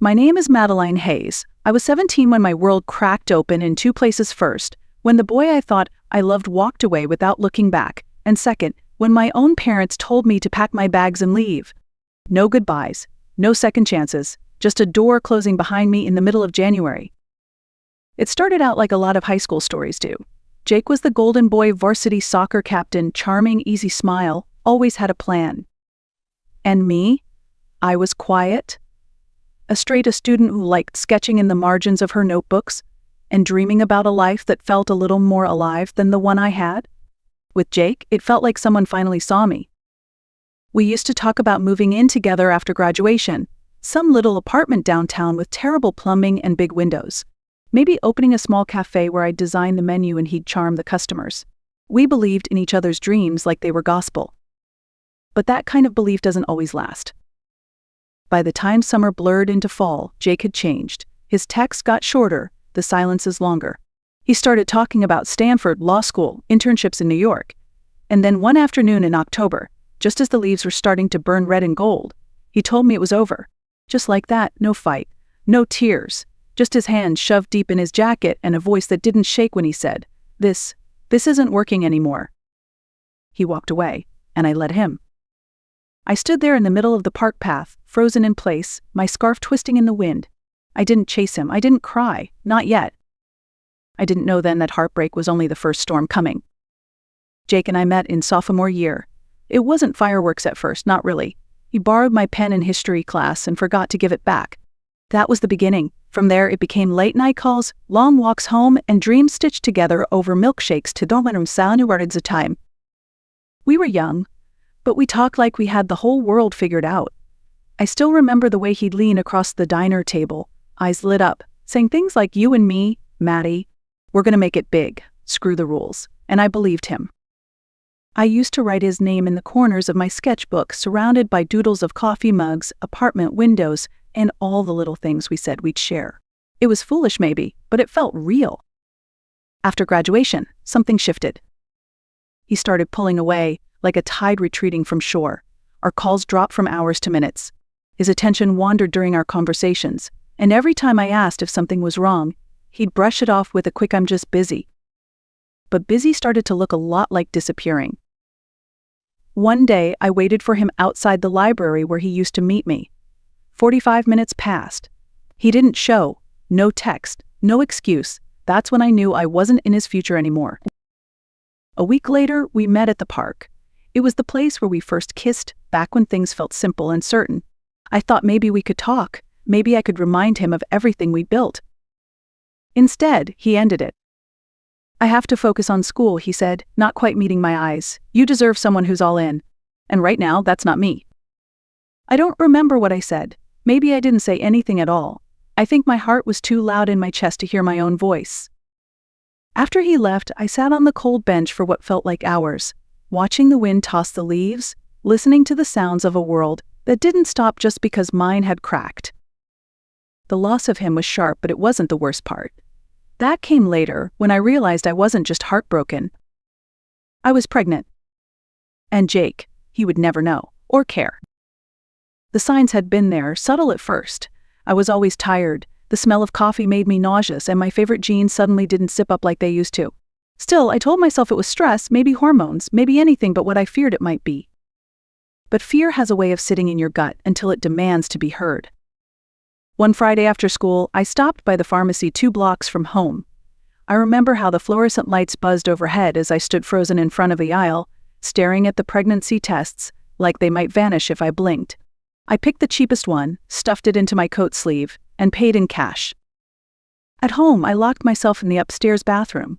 My name is Madeline Hayes. I was 17 when my world cracked open in two places. First, when the boy I thought I loved walked away without looking back, and second, when my own parents told me to pack my bags and leave. No goodbyes, no second chances, just a door closing behind me in the middle of January. It started out like a lot of high school stories do. Jake was the golden boy varsity soccer captain, charming, easy smile, always had a plan. And me? I was quiet. A student who liked sketching in the margins of her notebooks and dreaming about a life that felt a little more alive than the one I had. With Jake, it felt like someone finally saw me. We used to talk about moving in together after graduation, some little apartment downtown with terrible plumbing and big windows. Maybe opening a small cafe where I'd design the menu and he'd charm the customers. We believed in each other's dreams like they were gospel. But that kind of belief doesn't always last. By the time summer blurred into fall, Jake had changed. His texts got shorter, the silences longer. He started talking about Stanford, law school, internships in New York. And then one afternoon in October, just as the leaves were starting to burn red and gold, he told me it was over. Just like that, no fight, no tears, just his hand shoved deep in his jacket and a voice that didn't shake when he said, This isn't working anymore." He walked away, and I let him. I stood there in the middle of the park path, frozen in place, my scarf twisting in the wind. I didn't chase him, I didn't cry, not yet. I didn't know then that heartbreak was only the first storm coming. Jake and I met in sophomore year. It wasn't fireworks at first, not really. He borrowed my pen in history class and forgot to give it back. That was the beginning. From there it became late night calls, long walks home, and dreams stitched together over milkshakes to dominum words a time. We were young, but we talked like we had the whole world figured out. I still remember the way he'd lean across the diner table, eyes lit up, saying things like, "You and me, Maddie, we're gonna make it big, screw the rules," and I believed him. I used to write his name in the corners of my sketchbook, surrounded by doodles of coffee mugs, apartment windows, and all the little things we said we'd share. It was foolish maybe, but it felt real. After graduation, something shifted. He started pulling away, like a tide retreating from shore. Our calls dropped from hours to minutes. His attention wandered during our conversations, and every time I asked if something was wrong, he'd brush it off with a quick "I'm just busy." But busy started to look a lot like disappearing. One day, I waited for him outside the library where he used to meet me. 45 minutes passed. He didn't show, no text, no excuse. That's when I knew I wasn't in his future anymore. A week later, we met at the park. It was the place where we first kissed, back when things felt simple and certain. I thought maybe we could talk, maybe I could remind him of everything we built. Instead, he ended it. "I have to focus on school," he said, not quite meeting my eyes. "You deserve someone who's all in. And right now, that's not me." I don't remember what I said. Maybe I didn't say anything at all. I think my heart was too loud in my chest to hear my own voice. After he left, I sat on the cold bench for what felt like hours, watching the wind toss the leaves, listening to the sounds of a world that didn't stop just because mine had cracked. The loss of him was sharp, but it wasn't the worst part. That came later, when I realized I wasn't just heartbroken. I was pregnant. And Jake, he would never know, or care. The signs had been there, subtle at first. I was always tired, the smell of coffee made me nauseous, and my favorite jeans suddenly didn't zip up like they used to. Still, I told myself it was stress, maybe hormones, maybe anything but what I feared it might be. But fear has a way of sitting in your gut until it demands to be heard. One Friday after school, I stopped by the pharmacy 2 blocks from home. I remember how the fluorescent lights buzzed overhead as I stood frozen in front of the aisle, staring at the pregnancy tests, like they might vanish if I blinked. I picked the cheapest one, stuffed it into my coat sleeve, and paid in cash. At home, I locked myself in the upstairs bathroom,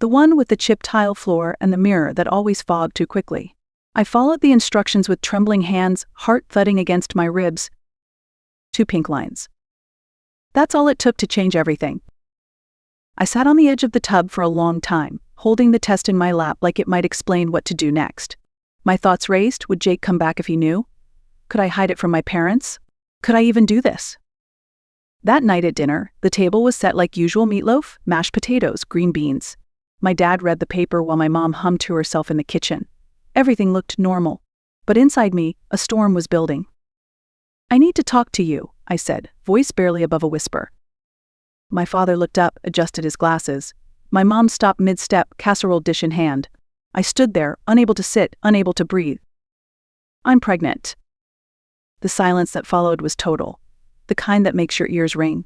the one with the chipped tile floor and the mirror that always fogged too quickly. I followed the instructions with trembling hands, heart thudding against my ribs. 2 pink lines. That's all it took to change everything. I sat on the edge of the tub for a long time, holding the test in my lap like it might explain what to do next. My thoughts raced. Would Jake come back if he knew? Could I hide it from my parents? Could I even do this? That night at dinner, the table was set like usual: meatloaf, mashed potatoes, green beans. My dad read the paper while my mom hummed to herself in the kitchen. Everything looked normal. But inside me, a storm was building. "I need to talk to you," I said, voice barely above a whisper. My father looked up, adjusted his glasses. My mom stopped mid-step, casserole dish in hand. I stood there, unable to sit, unable to breathe. I'm pregnant. The silence that followed was total, the kind that makes your ears ring.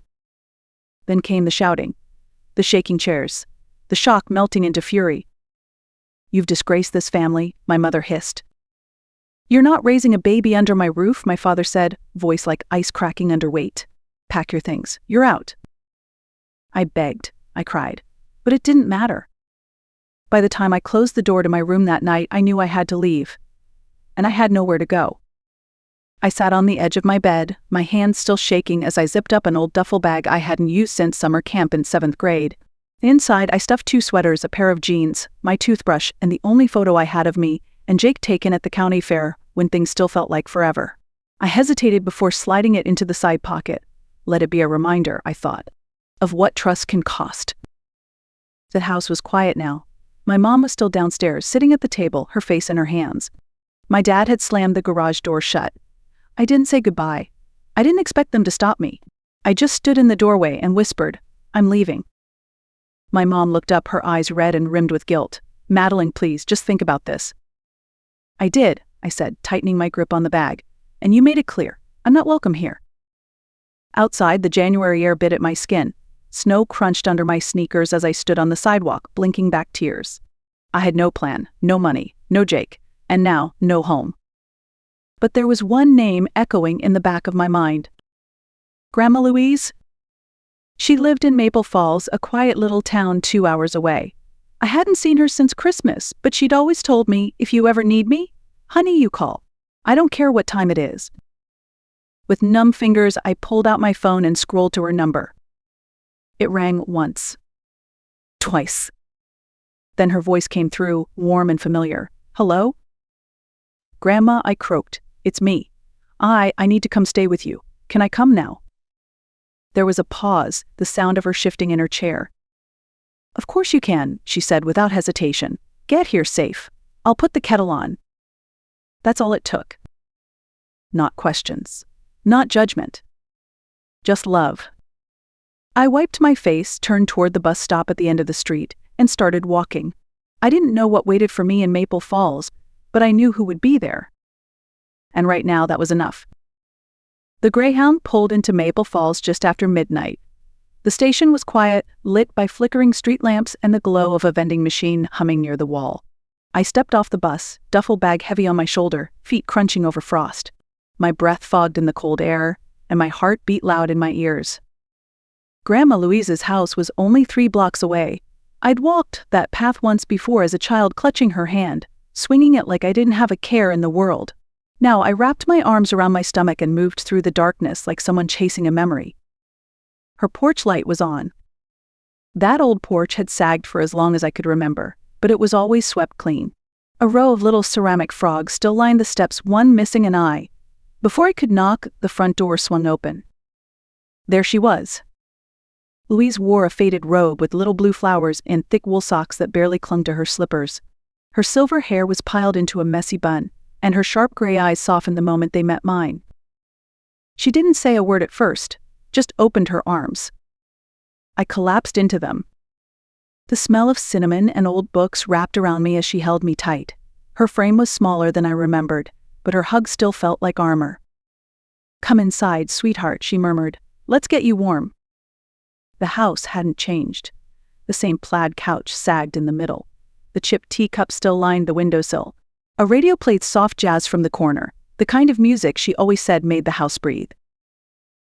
Then came the shouting, the shaking chairs, the shock melting into fury. You've disgraced this family, my mother hissed. You're not raising a baby under my roof, my father said, voice like ice cracking under weight. Pack your things, you're out. I begged, I cried, but it didn't matter. By the time I closed the door to my room that night, I knew I had to leave. And I had nowhere to go. I sat on the edge of my bed, my hands still shaking as I zipped up an old duffel bag I hadn't used since summer camp in 7th grade. Inside, I stuffed 2 sweaters, a pair of jeans, my toothbrush, and the only photo I had of me and Jake taken at the county fair when things still felt like forever. I hesitated before sliding it into the side pocket. Let it be a reminder, I thought, of what trust can cost. The house was quiet now. My mom was still downstairs, sitting at the table, her face in her hands. My dad had slammed the garage door shut. I didn't say goodbye. I didn't expect them to stop me. I just stood in the doorway and whispered, I'm leaving. My mom looked up, her eyes red and rimmed with guilt. Madeline, please, just think about this. I did, I said, tightening my grip on the bag. And you made it clear. I'm not welcome here. Outside, the January air bit at my skin. Snow crunched under my sneakers as I stood on the sidewalk, blinking back tears. I had no plan, no money, no Jake, and now no home. But there was one name echoing in the back of my mind. Grandma Louise? She lived in Maple Falls, a quiet little town 2 hours away. I hadn't seen her since Christmas, but she'd always told me, if you ever need me, honey, you call. I don't care what time it is. With numb fingers, I pulled out my phone and scrolled to her number. It rang once. Twice. Then her voice came through, warm and familiar. Hello? Grandma, I croaked. It's me. I need to come stay with you. Can I come now? There was a pause, the sound of her shifting in her chair. Of course you can, she said without hesitation. Get here safe. I'll put the kettle on. That's all it took. Not questions. Not judgment. Just love. I wiped my face, turned toward the bus stop at the end of the street, and started walking. I didn't know what waited for me in Maple Falls, but I knew who would be there. And right now that was enough. The Greyhound pulled into Maple Falls just after midnight. The station was quiet, lit by flickering street lamps and the glow of a vending machine humming near the wall. I stepped off the bus, duffel bag heavy on my shoulder, feet crunching over frost. My breath fogged in the cold air, and my heart beat loud in my ears. Grandma Louise's house was only 3 blocks away. I'd walked that path once before as a child, clutching her hand, swinging it like I didn't have a care in the world. Now I wrapped my arms around my stomach and moved through the darkness like someone chasing a memory. Her porch light was on. That old porch had sagged for as long as I could remember, but it was always swept clean. A row of little ceramic frogs still lined the steps, one missing an eye. Before I could knock, the front door swung open. There she was. Louise wore a faded robe with little blue flowers and thick wool socks that barely clung to her slippers. Her silver hair was piled into a messy bun, and her sharp gray eyes softened the moment they met mine. She didn't say a word at first, just opened her arms. I collapsed into them. The smell of cinnamon and old books wrapped around me as she held me tight. Her frame was smaller than I remembered, but her hug still felt like armor. Come inside, sweetheart, she murmured. Let's get you warm. The house hadn't changed. The same plaid couch sagged in the middle. The chipped teacup still lined the windowsill. A radio played soft jazz from the corner, the kind of music she always said made the house breathe.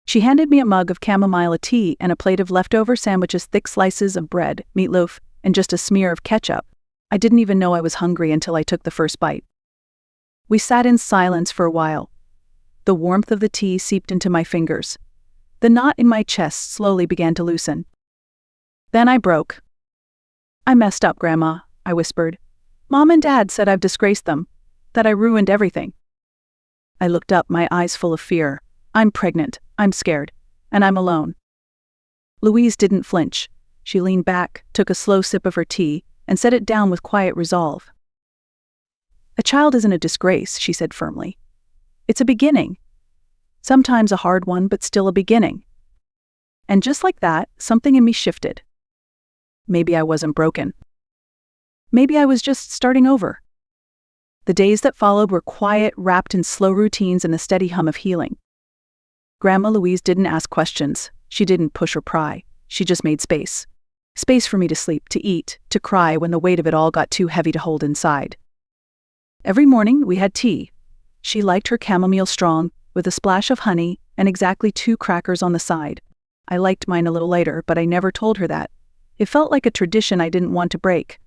She handed me a mug of chamomile tea and a plate of leftover sandwiches, thick slices of bread, meatloaf, and just a smear of ketchup. I didn't even know I was hungry until I took the first bite. We sat in silence for a while. The warmth of the tea seeped into my fingers. The knot in my chest slowly began to loosen. Then I broke. I messed up, Grandma, I whispered. Mom and Dad said I've disgraced them, that I ruined everything. I looked up, my eyes full of fear. I'm pregnant, I'm scared, and I'm alone. Louise didn't flinch. She leaned back, took a slow sip of her tea, and set it down with quiet resolve. A child isn't a disgrace, she said firmly. It's a beginning. Sometimes a hard one, but still a beginning. And just like that, something in me shifted. Maybe I wasn't broken. Maybe I was just starting over. The days that followed were quiet, wrapped in slow routines and the steady hum of healing. Grandma Louise didn't ask questions. She didn't push or pry. She just made space. Space for me to sleep, to eat, to cry when the weight of it all got too heavy to hold inside. Every morning we had tea. She liked her chamomile strong, with a splash of honey and exactly 2 crackers on the side. I liked mine a little lighter, but I never told her that. It felt like a tradition I didn't want to break.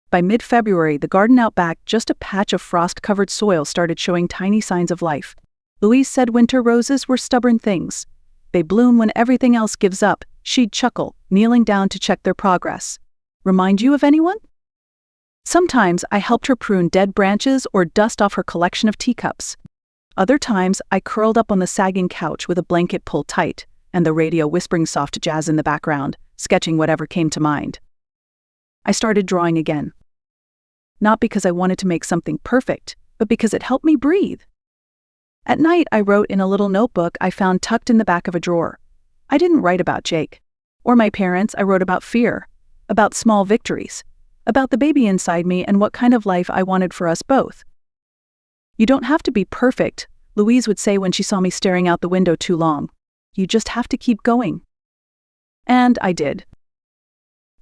By mid-February, the garden out back, just a patch of frost-covered soil, started showing tiny signs of life. Louise said winter roses were stubborn things. They bloom when everything else gives up. She'd chuckle, kneeling down to check their progress. Remind you of anyone? Sometimes I helped her prune dead branches or dust off her collection of teacups. Other times I curled up on the sagging couch with a blanket pulled tight, and the radio whispering soft jazz in the background, sketching whatever came to mind. I started drawing again. Not because I wanted to make something perfect, but because it helped me breathe. At night, I wrote in a little notebook I found tucked in the back of a drawer. I didn't write about Jake or my parents. I wrote about fear, about small victories, about the baby inside me and what kind of life I wanted for us both. You don't have to be perfect, Louise would say when she saw me staring out the window too long. You just have to keep going. And I did.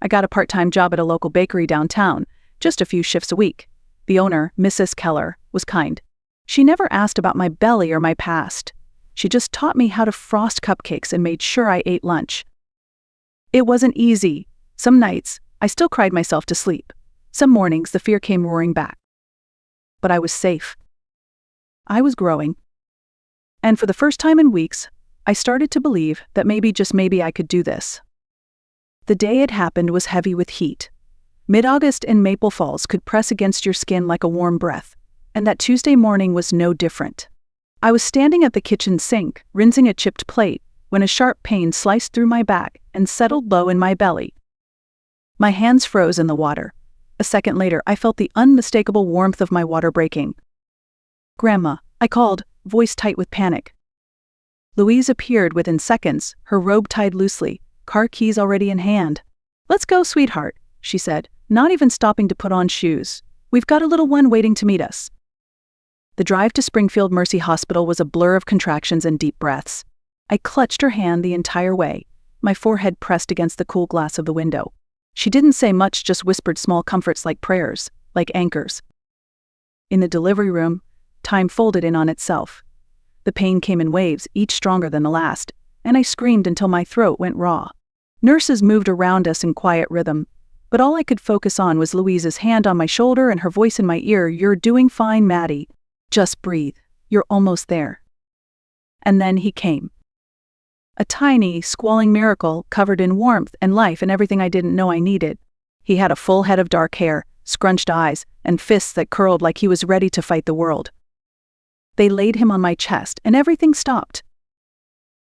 I got a part-time job at a local bakery downtown, just a few shifts a week. The owner, Mrs. Keller, was kind. She never asked about my belly or my past. She just taught me how to frost cupcakes and made sure I ate lunch. It wasn't easy. Some nights, I still cried myself to sleep. Some mornings, the fear came roaring back. But I was safe. I was growing. And for the first time in weeks, I started to believe that maybe, just maybe, I could do this. The day it happened was heavy with heat. Mid-August in Maple Falls could press against your skin like a warm breath, and that Tuesday morning was no different. I was standing at the kitchen sink, rinsing a chipped plate, when a sharp pain sliced through my back and settled low in my belly. My hands froze in the water. A second later, I felt the unmistakable warmth of my water breaking. "Grandma," I called, voice tight with panic. Louise appeared within seconds, her robe tied loosely, car keys already in hand. "Let's go, sweetheart," she said, not even stopping to put on shoes. "We've got a little one waiting to meet us." The drive to Springfield Mercy Hospital was a blur of contractions and deep breaths. I clutched her hand the entire way, my forehead pressed against the cool glass of the window. She didn't say much, just whispered small comforts like prayers, like anchors. In the delivery room, time folded in on itself. The pain came in waves, each stronger than the last, and I screamed until my throat went raw. Nurses moved around us in quiet rhythm, but all I could focus on was Louise's hand on my shoulder and her voice in my ear. "You're doing fine, Maddie. Just breathe. You're almost there." And then he came. A tiny, squalling miracle covered in warmth and life and everything I didn't know I needed. He had a full head of dark hair, scrunched eyes, and fists that curled like he was ready to fight the world. They laid him on my chest, and everything stopped.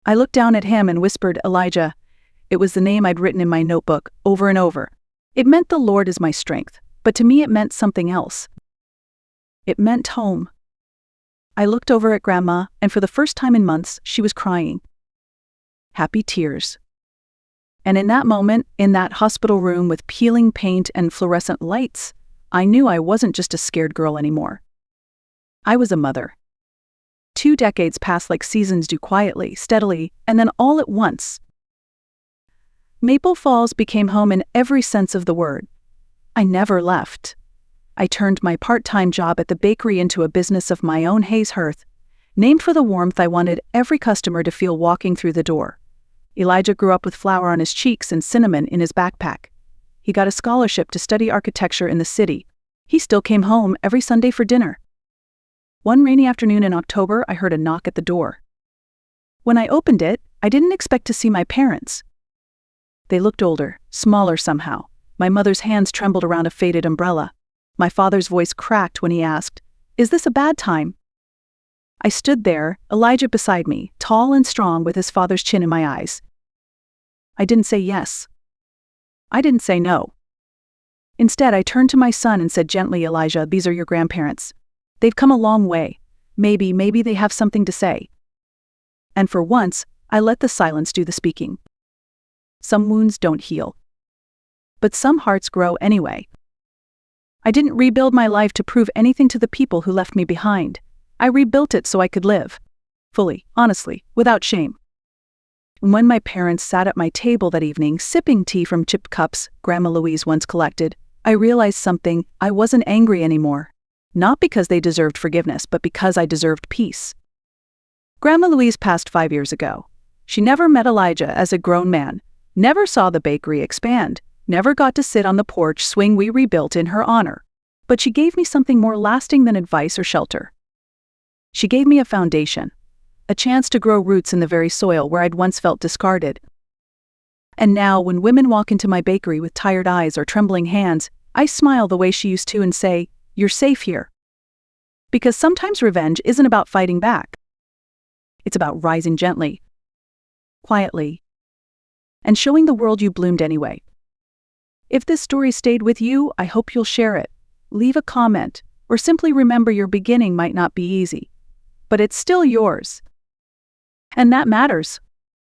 I looked down at him and whispered, "Elijah." It was the name I'd written in my notebook, over and over. It meant the Lord is my strength, but to me it meant something else. It meant home. I looked over at Grandma, and for the first time in months, she was crying. Happy tears. And in that moment, in that hospital room with peeling paint and fluorescent lights, I knew I wasn't just a scared girl anymore. I was a mother. 2 decades passed like seasons do, quietly, steadily, and then all at once. Maple Falls became home in every sense of the word. I never left. I turned my part-time job at the bakery into a business of my own, Hayes Hearth, named for the warmth I wanted every customer to feel walking through the door. Elijah grew up with flour on his cheeks and cinnamon in his backpack. He got a scholarship to study architecture in the city. He still came home every Sunday for dinner. One rainy afternoon in October, I heard a knock at the door. When I opened it, I didn't expect to see my parents. They looked older, smaller somehow. My mother's hands trembled around a faded umbrella. My father's voice cracked when he asked, "Is this a bad time?" I stood there, Elijah beside me, tall and strong with his father's chin in my eyes. I didn't say yes. I didn't say no. Instead, I turned to my son and said gently, "Elijah, these are your grandparents. They've come a long way. Maybe they have something to say." And for once, I let the silence do the speaking. Some wounds don't heal. But some hearts grow anyway. I didn't rebuild my life to prove anything to the people who left me behind. I rebuilt it so I could live. Fully, honestly, without shame. And when my parents sat at my table that evening sipping tea from chipped cups Grandma Louise once collected, I realized something. I wasn't angry anymore. Not because they deserved forgiveness, but because I deserved peace. Grandma Louise passed 5 years ago. She never met Elijah as a grown man, never saw the bakery expand, never got to sit on the porch swing we rebuilt in her honor. But she gave me something more lasting than advice or shelter. She gave me a foundation, a chance to grow roots in the very soil where I'd once felt discarded. And now, when women walk into my bakery with tired eyes or trembling hands, I smile the way she used to and say, "You're safe here." Because sometimes revenge isn't about fighting back. It's about rising gently, quietly, and showing the world you bloomed anyway. If this story stayed with you, I hope you'll share it, leave a comment, or simply remember your beginning might not be easy, but it's still yours. And that matters.